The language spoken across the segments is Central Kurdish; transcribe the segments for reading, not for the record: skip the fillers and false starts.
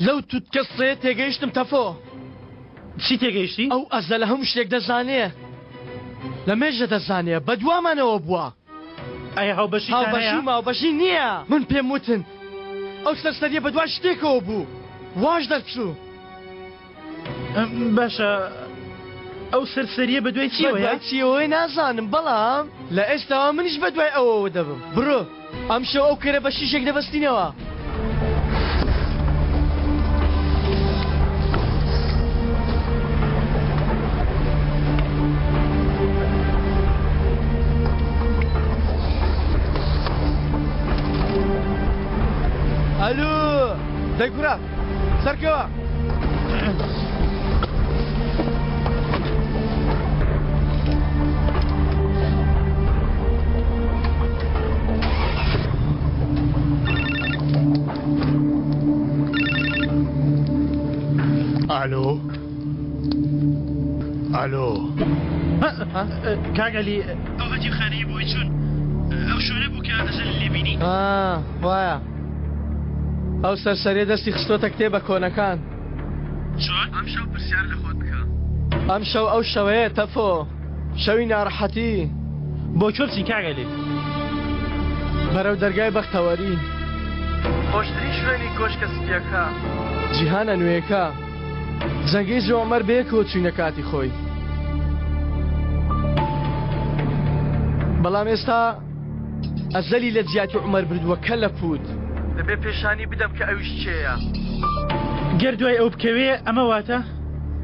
لەو توت کەسێ تێگەیشتم تەفۆ. چی تێگەیشتی؟ ئەو ئەزە لە هەموو شتێک دەزانێ، لە مێژە دەزانێ، بە دوامانەوە بووە. ئایا هاوبەشیتان هەیە؟ هاوبەشی ماوبەشی نییە. من پێم وتن ئەو سەرسەریە بە دوای شتێکەوە بوو، واش دەرچوو. باشە ئەو سەرسەریە بە دوای چیەوەی نازانم، بەڵام لە ئێستاوە منیش بە دوای ئەوەوە دەبم. بڕۆ ئەم شەو ئەو کەرە بە شیشێک دەبەستینەوە. ئەلو دەیکورا سەرکەوە. الو الو کاگەلی ئەو هەتیبخانەیە بۆی چوون ئەو شوێنە بوو کە ئەزەل لێبینی. وایە ئەو سەرسەریە دەستی خستۆتە کتێبە کۆنەکان. چۆن؟ ئەم شەو پرسیار لە خۆت بکە. ئەم شەو ئەو شەوەیە تەفۆ، شەوی ناڕەحەتی. بۆ چۆرچی کاگەلی؟ بەرەو دەرگای بەختەوەرین، خۆشترین شوێنی کۆشکە سپیەکە، جیهانە نوێیەکە. جەنگەی زۆمەر بەیەکەوە چوینە کاتی خۆی. بەڵام ئێستا ئەزەلی لە جیاتی عومەر بردووە کە لە پوت. دەبێ پێشانی بدەم کە ئەویش چێیە. گەر دوای ئەو بکەوێ ئەمە واتە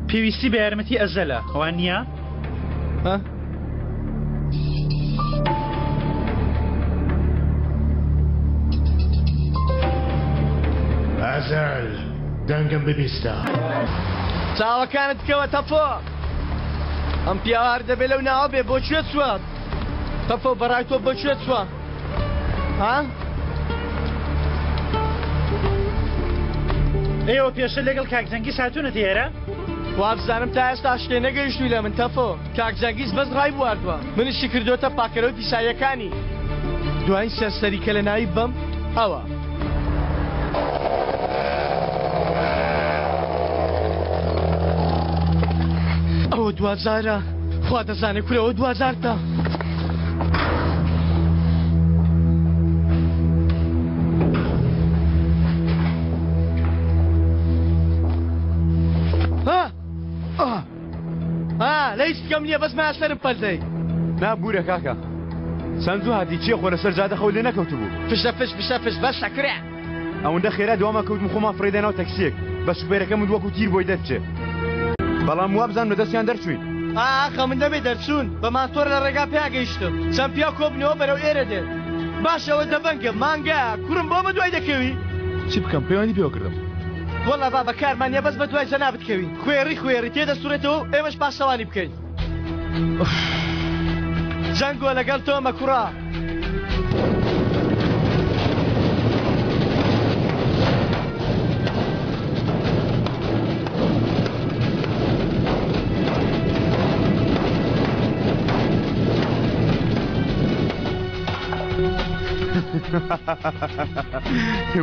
پێویستی بە یارمەتی ئەزەلە، ئەوان نییە؟ ئەزەل دەنگم ببیستە. چاوەکانت بکەوە تەفۆ، ئەم پیاوار دەبێ لەو ناوە بێ. بۆ کوێ چووە تەفۆ؟ بەڕای تۆ بۆ کوێ چووە؟ ئێوە پێشە لەگەڵ کاکزەنگی ساتونە دیێرە؟ وابزانم تا ئێستا شتێ نەگەیشتووی لە من تەفۆ. کاکزەنگیز بەس ڕای بواردووە، منیشی کردوتە پاکەرەوە پیساییەکانی. دوایین سەرسەری کە لە ناوی بەم ئەوە. ئەوە 2000 خوا دەزانێت کورەوە 2000 تا. لە هیچ کەم نییە، بەس ماسەرم پەردەی. نابوورە کاکە سەنجوو هاتی چیە خۆ لەسەر جادە خەو لێ نەکەوت بوو. پشتە پشت بەس سەکرێ. ئەوەندە خێرا دوامە کەوتم خۆما فڕێدەناو تەکسیەک بە سوپێرەکەم وەکو تیر بۆی دەرچێ. بەڵام وابزان لە دەستیان دەرچوین. ئاخە من دەبێت دەرچوون بە ماتۆر لە ڕێگا پێگەیشتم. چەند پیا کۆبنەوە بەرەو ئێرە دێت. باشەوە دەبەنگە مانگە کوڕم بۆ مە دوای دەکەوی. چی بکەم پەیوەندی پێوە کردم. وەڵا با بەکارمانە بەس بە دوای جەنا بتکەوی. خوێری تێدەسوورێتەوە ئێمەش پاسەوانی بکەین. جەنگۆ لەگەڵ تۆمە کوڕا.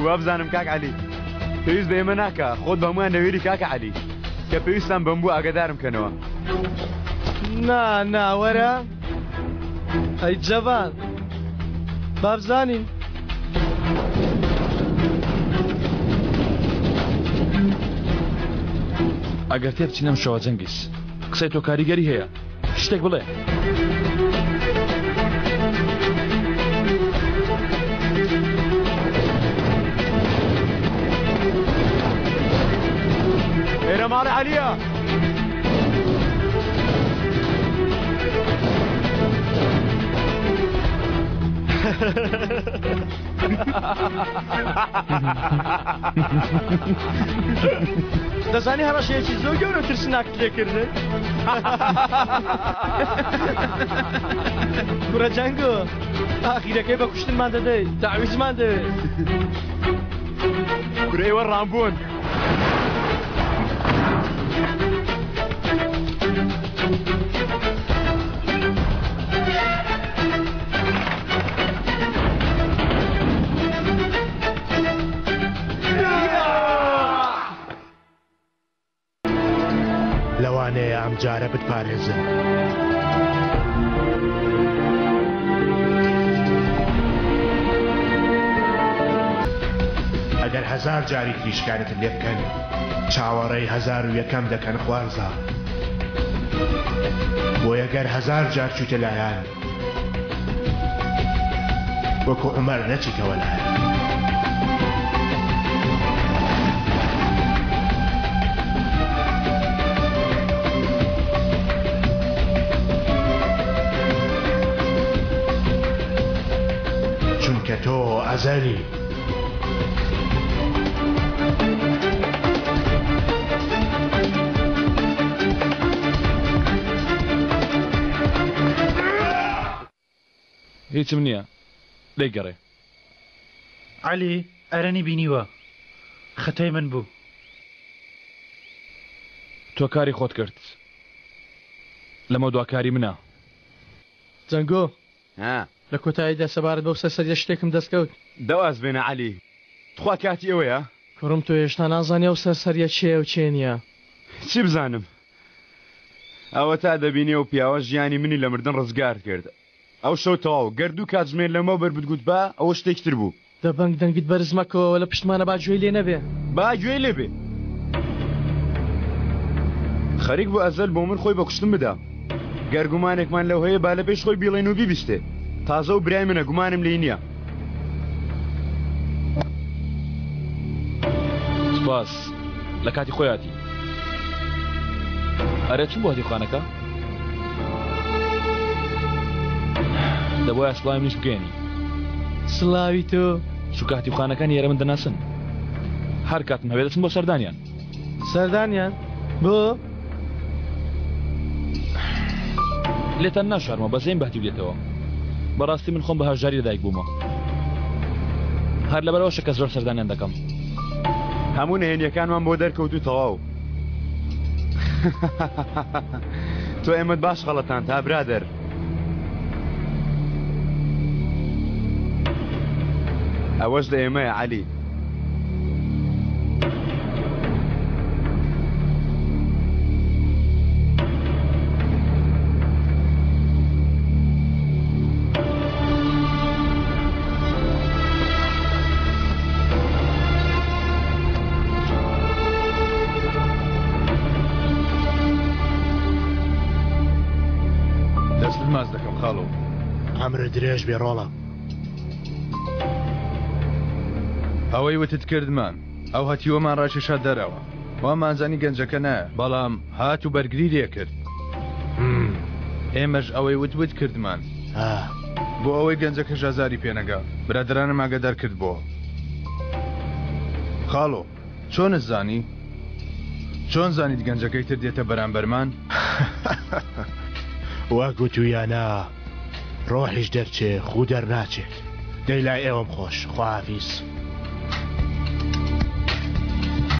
وابزانم کاک عەلی پێویست بە ئێمە ناکە، خۆت بە هەمووان نەوێری کاکە عەلی کە پێویستان بەم بوو ئاگادارم کەنەوە. ناوەرە ئەی جەوان بابزانین. ئەگەر تێ بچینەم شەوە جەنگیز قسەی تۆ کاریگەری هەیە، شتێک بڵێ. ئێرە ماڵی عەلیە. دەزانی هەڕەشەیەکی زۆر گەورە ترسناک لێکردن. کوڕە جەنگۆ ئاخیرەکەی بە کوشتنمان دەدەیت، داویزمان دەوێت. کورە ئێوە ڕامبوون. بۆیە ئەم جارە بتپارێزن. ئەگەر 1000 جاری تریشکارتن لێ بکەن چاوەڕێی 1001 دەکەن خوارزە. بۆ ئەگەر 1000 جار چووتە لایەن وەکو عومەر نەچیتەوە لایەن. چونکە تۆ ئەزەلی. هیچم نییە لێ گەڕێ. علی ئەرەنی بینیوە خەتای من بوو. تۆ کاری خۆت کرد لەمە دواکاری منە. جەنگۆ ها لە کۆتاییدا سەبارەت بەو سەرسەریە شتێکم دەستکەوت. دەواز بێنە عەلی تخوا کاتی ئەوەیە. کوڕم تۆ هێشتا نازانێ ئەو سەرسەریە چێ و چێ نییە. چی بزانم ئەوە تا دەبینێ و پیاوە ژیانی منی لە مردن ڕزگار کرد. ئەو شەو تەواو گەردوو کاتژمێر لەمە بەربتگوت بە ئەوە شتێکتر بوو. دەبنگ دەنگیت بەرز مەکەوە لە پشتمانە با گوێی لێ نەبێ. با گوێی لێ بێ. خەریک بۆ ئەزەل بۆ من خۆی بە کوشتن بدا. گەر گومانێکمان لەو هەیە با لە پێش خۆی بیڵێن و بیبیستێ. تازە و برای منە گومانم لێی نییە. سپاس لە کاتی خۆیاتی. ئەرێ چوون بۆ هەتیخانەکە دەبۆیە سڵاوی منیش بگەێنی. سڵاوی تۆ چووکە هەتیخانەکانی ئێرە من دەناسن هەر کاتم هەوێ دەچم بۆ سەردانیان. سەردانیان بۆ لێتان ناشارمەوە بەزەیم بەهتی بێتەوە. بەڕاستی من خۆم بە هەژاری لەدایک بوومە هەر لەبەرەوەشە کە زۆر سەردانیان دەکەم. هەموو نهێنیەکانمان بۆ دەرکەوتو تەواو. تۆ ئێمەت باش خەڵەتان تا برادەر. ئەوەش لە ئێمەیە عەلی. دەست ماز دەکەم خاڵۆ. ئەمرە درێژ بێ ڕۆڵە. ئەوەی وتت کردمان ئەو هەتیوەمان ڕاشێشا دەرەوە وامانزانی گەنجەکە نایە بەڵام هات و بەرگری لێ کرد. ئێمەش ئەوەی وتوت کردمان بۆ ئەوەی گەنجەکە ژازاری پێنەگا برادرانم ئاگادار کرد بۆ. خاڵۆ چۆنت زانی؟ چۆن زانیت گەنجەکەی تر دێتە بەرامبەرمان؟ وا گوتویانە ڕۆحیش دەرچێ خو دەرناچێت. دەی لای ئێوەم خۆش خواحافیز.